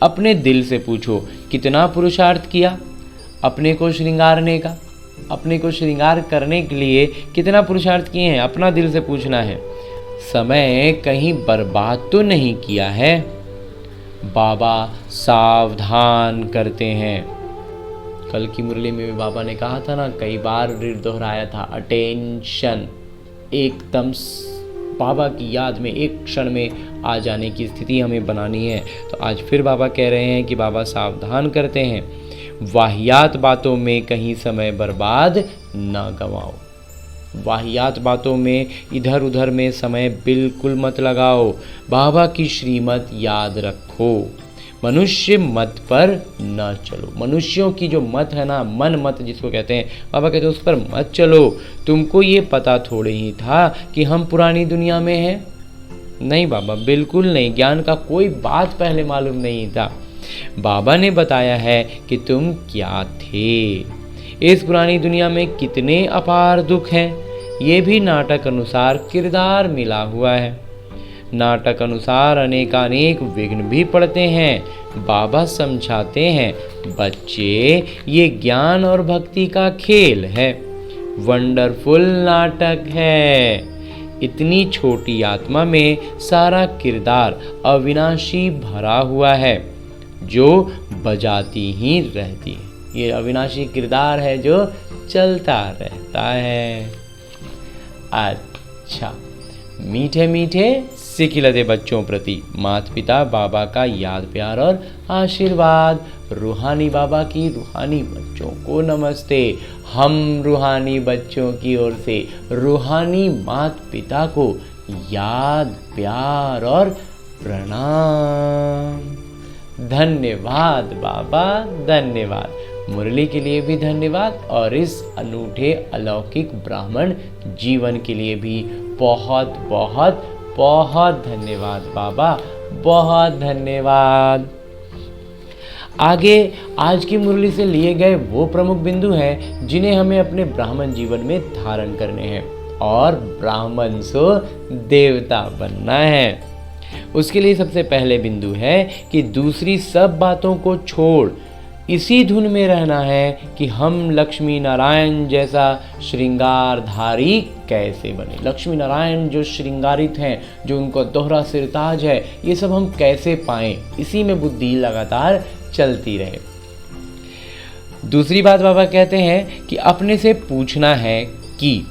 अपने दिल से पूछो कितना पुरुषार्थ किया अपने को श्रृंगारने का, अपने को श्रृंगार करने के लिए कितना पुरुषार्थ किए हैं, अपना दिल से पूछना है। समय कहीं बर्बाद तो नहीं किया है। बाबा सावधान करते हैं। कल की मुरली में भी बाबा ने कहा था ना, कई बार दोहराया था, अटेंशन, एकदम बाबा की याद में एक क्षण में आ जाने की स्थिति हमें बनानी है। तो आज फिर बाबा कह रहे हैं कि बाबा सावधान करते हैं, वाहियात बातों में कहीं समय बर्बाद ना गवाओ। वाहियात बातों में, इधर उधर में समय बिल्कुल मत लगाओ। बाबा की श्रीमत याद रखो। मनुष्य मत पर न चलो। मनुष्यों की जो मत है ना, मन मत जिसको कहते हैं, बाबा कहते हैं उस पर मत चलो। तुमको ये पता थोड़े ही था कि हम पुरानी दुनिया में हैं। नहीं बाबा, बिल्कुल नहीं। ज्ञान का कोई बात पहले मालूम नहीं था। बाबा ने बताया है कि तुम क्या थे। इस पुरानी दुनिया में कितने अपार दुख हैं, ये भी नाटक अनुसार किरदार मिला हुआ है। नाटक अनुसार अनेकानेक विघ्न भी पड़ते हैं। बाबा समझाते हैं, बच्चे ये ज्ञान और भक्ति का खेल है, वंडरफुल नाटक है। इतनी छोटी आत्मा में सारा किरदार अविनाशी भरा हुआ है, जो बजाती ही रहती है। ये अविनाशी किरदार है जो चलता रहता है। अच्छा, मीठे मीठे सिखिलते बच्चों प्रति माता पिता बाबा का याद प्यार और आशीर्वाद। रूहानी बाबा की रूहानी बच्चों को नमस्ते। हम रूहानी बच्चों की ओर से रूहानी माता पिता को याद प्यार और प्रणाम। धन्यवाद बाबा, धन्यवाद। मुरली के लिए भी धन्यवाद, और इस अनूठे अलौकिक ब्राह्मण जीवन के लिए भी बहुत बहुत बहुत धन्यवाद बाबा, बहुत धन्यवाद। आगे आज की मुरली से लिए गए वो प्रमुख बिंदु हैं जिन्हें हमें अपने ब्राह्मण जीवन में धारण करने हैं। और ब्राह्मण सो देवता बनना है। उसके लिए सबसे पहले बिंदु है कि दूसरी सब बातों को छोड़ इसी धुन में रहना है कि हम लक्ष्मी नारायण जैसा श्रृंगारधारी कैसे बने। लक्ष्मी नारायण जो श्रृंगारित हैं, जो उनको दोहरा सिरताज है, ये सब हम कैसे पाएं, इसी में बुद्धि लगातार चलती रहे। दूसरी बात बाबा कहते हैं कि अपने से पूछना है कि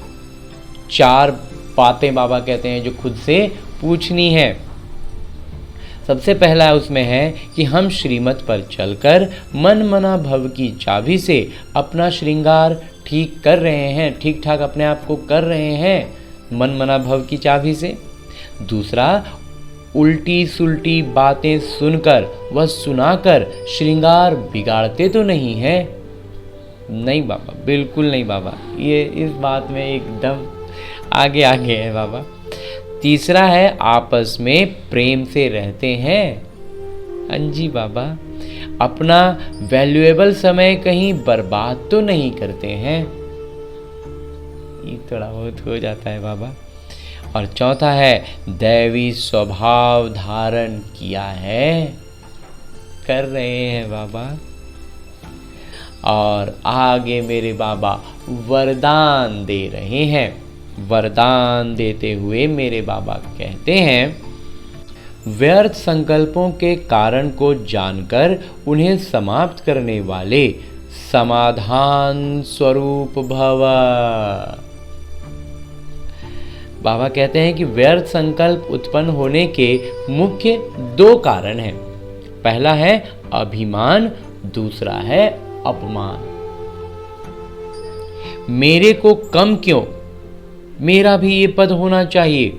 4 बातें बाबा कहते हैं जो खुद से पूछनी है। सबसे पहला उसमें है कि हम श्रीमत पर चलकर मन मना भव की चाबी से अपना श्रृंगार ठीक कर रहे हैं, ठीक ठाक अपने आप को कर रहे हैं मन मना भव की चाबी से। दूसरा, उल्टी सुल्टी बातें सुनकर व सुनाकर श्रृंगार बिगाड़ते तो नहीं है। नहीं बाबा, बिल्कुल नहीं बाबा, ये इस बात में एकदम आगे है बाबा। तीसरा है आपस में प्रेम से रहते हैं। हाँ जी बाबा, अपना वैल्यूएबल समय कहीं बर्बाद तो नहीं करते हैं। ये थोड़ा बहुत हो जाता है बाबा। और चौथा है दैवी स्वभाव धारण किया है, कर रहे हैं बाबा। और आगे मेरे बाबा वरदान दे रहे हैं। वरदान देते हुए मेरे बाबा कहते हैं, व्यर्थ संकल्पों के कारण को जानकर उन्हें समाप्त करने वाले समाधान स्वरूप भव। बाबा कहते हैं कि व्यर्थ संकल्प उत्पन्न होने के मुख्य 2 कारण हैं। पहला है अभिमान, दूसरा है अपमान। मेरे को कम क्यों, मेरा भी ये पद होना चाहिए,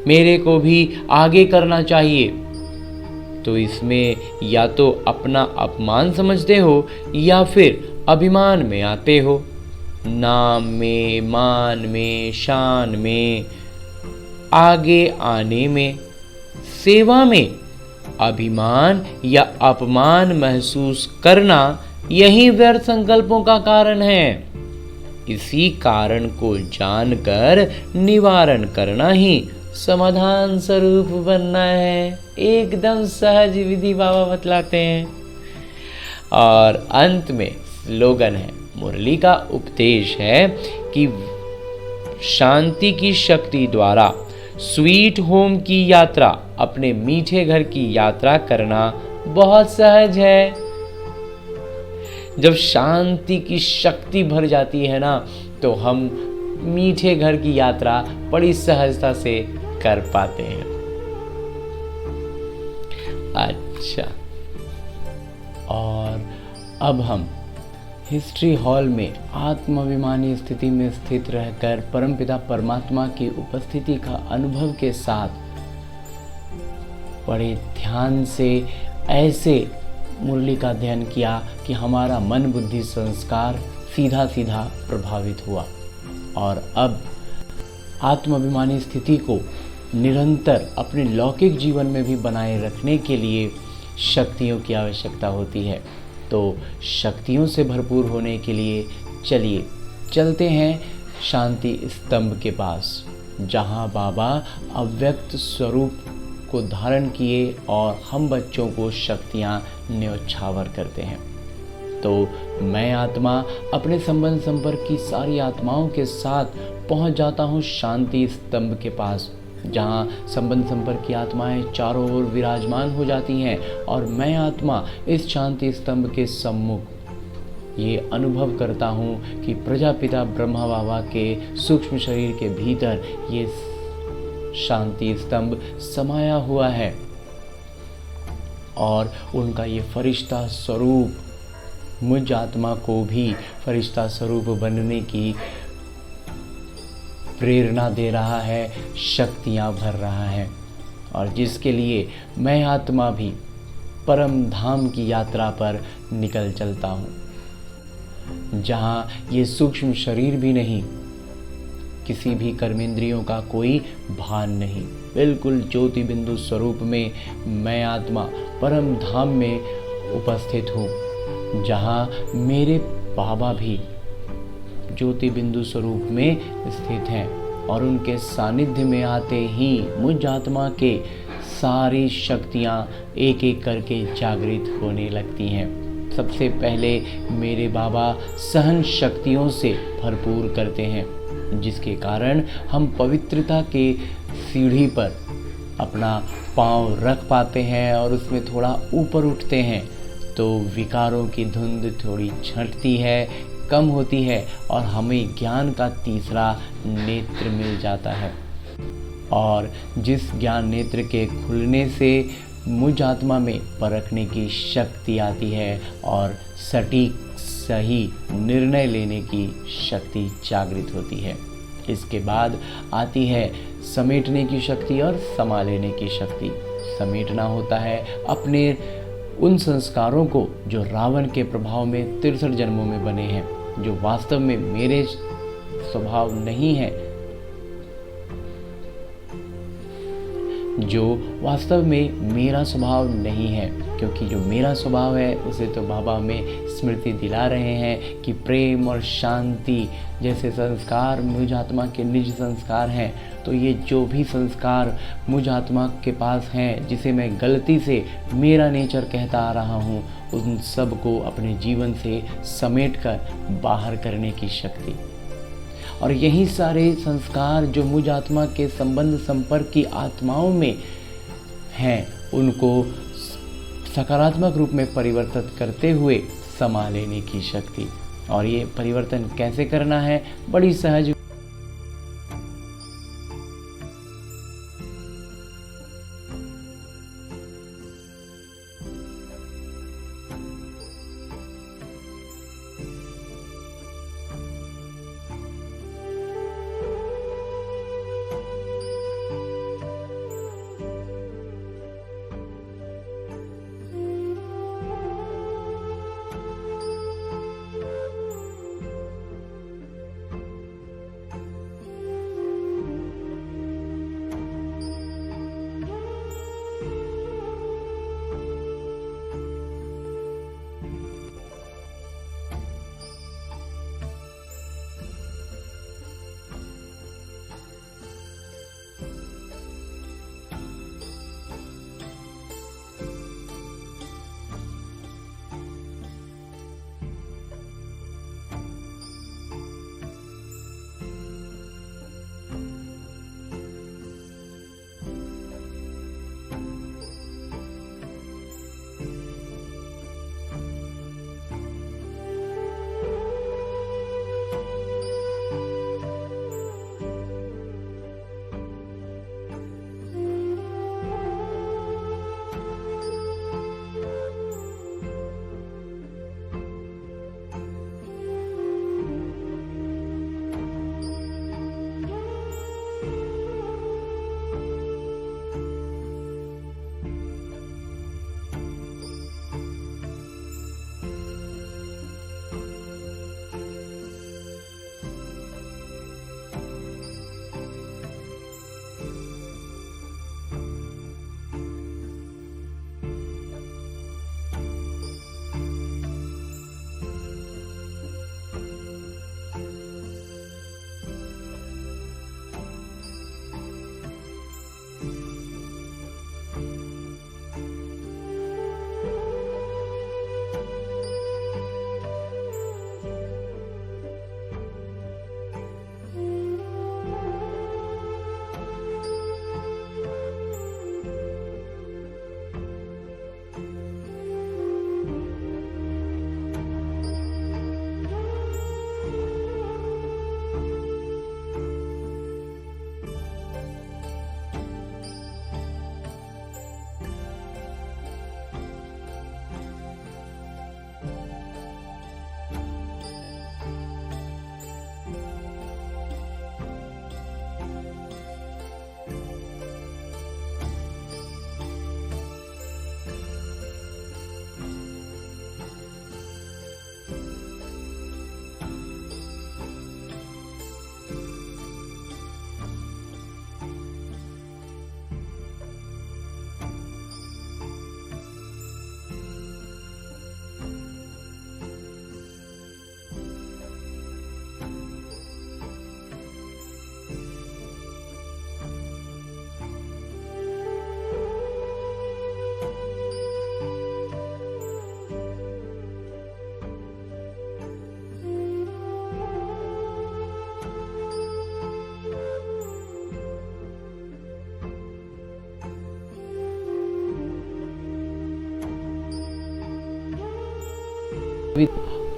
मेरे को भी आगे करना चाहिए। तो इसमें या तो अपना अपमान समझते हो या फिर अभिमान में आते हो। नाम में, मान में, शान में, आगे आने में, सेवा में अभिमान या अपमान महसूस करना, यही व्यर्थ संकल्पों का कारण है। इसी कारण को जानकर निवारण करना ही समाधान स्वरूप बनना है। एकदम सहज विधि बाबा बतलाते हैं। और अंत में स्लोगन है, मुरली का उपदेश है कि शांति की शक्ति द्वारा स्वीट होम की यात्रा, अपने मीठे घर की यात्रा करना बहुत सहज है। जब शांति की शक्ति भर जाती है ना, तो हम मीठे घर की यात्रा बड़ी सहजता से कर पाते हैं। अच्छा, और अब हम हिस्ट्री हॉल में आत्माभिमानी स्थिति में स्थित रहकर परमपिता परमात्मा की उपस्थिति का अनुभव के साथ बड़े ध्यान से ऐसे मुरली का अध्ययन किया कि हमारा मन बुद्धि संस्कार सीधा सीधा प्रभावित हुआ। और अब आत्माभिमानी स्थिति को निरंतर अपने लौकिक जीवन में भी बनाए रखने के लिए शक्तियों की आवश्यकता होती है। तो शक्तियों से भरपूर होने के लिए चलिए चलते हैं शांति स्तंभ के पास, जहाँ बाबा अव्यक्त स्वरूप को धारण किए और हम बच्चों को शक्तियाँ न्योछावर करते हैं। तो मैं आत्मा अपने संबंध संपर्क की सारी आत्माओं के साथ पहुंच जाता हूं शांति स्तंभ के पास, जहां संबंध संपर्क की आत्माएं चारों ओर विराजमान हो जाती हैं। और मैं आत्मा इस शांति स्तंभ के सम्मुख ये अनुभव करता हूं कि प्रजापिता ब्रह्मा बाबा के सूक्ष्म शरीर के भीतर ये शांति स्तंभ समाया हुआ है। और उनका ये फरिश्ता स्वरूप मुझ आत्मा को भी फरिश्ता स्वरूप बनने की प्रेरणा दे रहा है, शक्तियाँ भर रहा है। और जिसके लिए मैं आत्मा भी परम धाम की यात्रा पर निकल चलता हूँ, जहाँ ये सूक्ष्म शरीर भी नहीं, किसी भी कर्मेंद्रियों का कोई भान नहीं, बिल्कुल ज्योति बिंदु स्वरूप में मैं आत्मा परम धाम में उपस्थित हूँ, जहाँ मेरे बाबा भी ज्योति बिंदु स्वरूप में स्थित हैं। और उनके सानिध्य में आते ही मुझ आत्मा के सारी शक्तियाँ एक एक करके जागृत होने लगती हैं। सबसे पहले मेरे बाबा सहन शक्तियों से भरपूर करते हैं, जिसके कारण हम पवित्रता के सीढ़ी पर अपना पाँव रख पाते हैं और उसमें थोड़ा ऊपर उठते हैं तो विकारों की धुंध थोड़ी छंटती है, कम होती है और हमें ज्ञान का तीसरा नेत्र मिल जाता है। और जिस ज्ञान नेत्र के खुलने से मुझ आत्मा में परखने की शक्ति आती है और सटीक सही निर्णय लेने की शक्ति जागृत होती है। इसके बाद आती है समेटने की शक्ति और समा लेने की शक्ति। समेटना होता है अपने उन संस्कारों को जो रावण के प्रभाव में 63 जन्मों में बने हैं, जो वास्तव में मेरे स्वभाव नहीं है, जो वास्तव में मेरा स्वभाव नहीं है। क्योंकि जो मेरा स्वभाव है उसे तो बाबा हमें स्मृति दिला रहे हैं कि प्रेम और शांति जैसे संस्कार मुझ आत्मा के निज संस्कार हैं। तो ये जो भी संस्कार मुझ आत्मा के पास हैं, जिसे मैं गलती से मेरा नेचर कहता आ रहा हूँ, उन सब को अपने जीवन से समेटकर बाहर करने की शक्ति। और यही सारे संस्कार जो मुझ आत्मा के संबंध संपर्क की आत्माओं में हैं, उनको सकारात्मक रूप में परिवर्तित करते हुए समा लेने की शक्ति। और ये परिवर्तन कैसे करना है? बड़ी सहज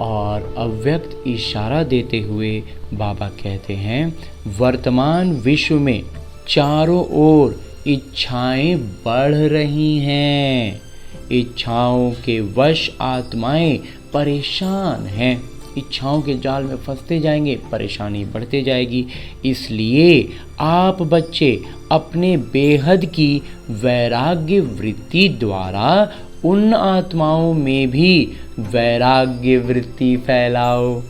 और अव्यक्त इशारा देते हुए बाबा कहते हैं, वर्तमान विश्व में चारों ओर इच्छाएं बढ़ रही हैं। इच्छाओं के वश आत्माएं परेशान हैं। इच्छाओं के जाल में फंसते जाएंगे, परेशानी बढ़ते जाएगी। इसलिए आप बच्चे अपने बेहद की वैराग्य वृत्ति द्वारा उन आत्माओं में भी वैराग्य वृत्ति फैलाओ।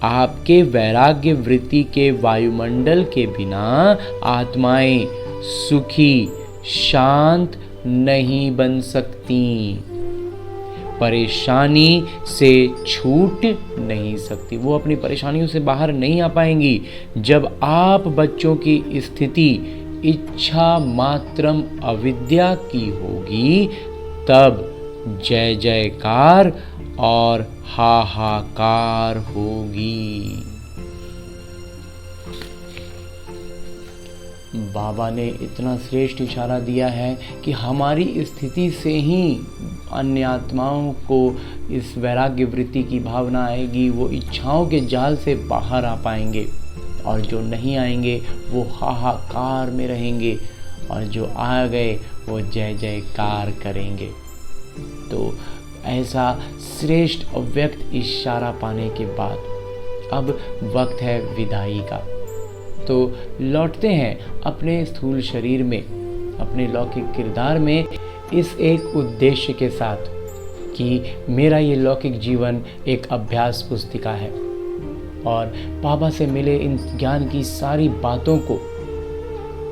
आपके वैराग्य वृत्ति के वायुमंडल के बिना आत्माएं सुखी शांत नहीं बन सकती, परेशानी से छूट नहीं सकती, वो अपनी परेशानियों से बाहर नहीं आ पाएंगी। जब आप बच्चों की स्थिति इच्छा मात्रम अविद्या की होगी, तब जय जयकार और हाहाकार होगी। बाबा ने इतना श्रेष्ठ इशारा दिया है कि हमारी स्थिति से ही अन्य आत्माओं को इस वैराग्य वृत्ति की भावना आएगी, वो इच्छाओं के जाल से बाहर आ पाएंगे, और जो नहीं आएंगे वो हाहाकार में रहेंगे, और जो आ गए वो जय जयकार करेंगे। तो ऐसा श्रेष्ठ अव्यक्त इशारा पाने के बाद अब वक्त है विदाई का। तो लौटते हैं अपने स्थूल शरीर में, अपने लौकिक किरदार में, इस एक उद्देश्य के साथ कि मेरा ये लौकिक जीवन एक अभ्यास पुस्तिका है, और बाबा से मिले इन ज्ञान की सारी बातों को,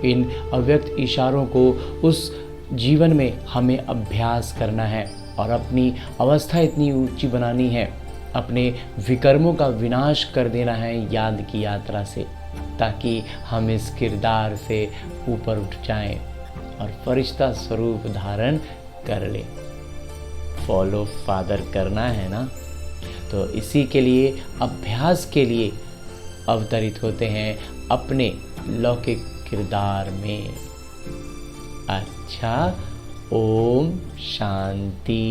इन अव्यक्त इशारों को उस जीवन में हमें अभ्यास करना है, और अपनी अवस्था इतनी ऊंची बनानी है, अपने विकर्मों का विनाश कर देना है याद की यात्रा से, ताकि हम इस किरदार से ऊपर उठ जाएं और फरिश्ता स्वरूप धारण कर लें। फॉलो फादर करना है ना, तो इसी के लिए, अभ्यास के लिए अवतरित होते हैं अपने लौकिक किरदार में। अच्छा, ओम शांति।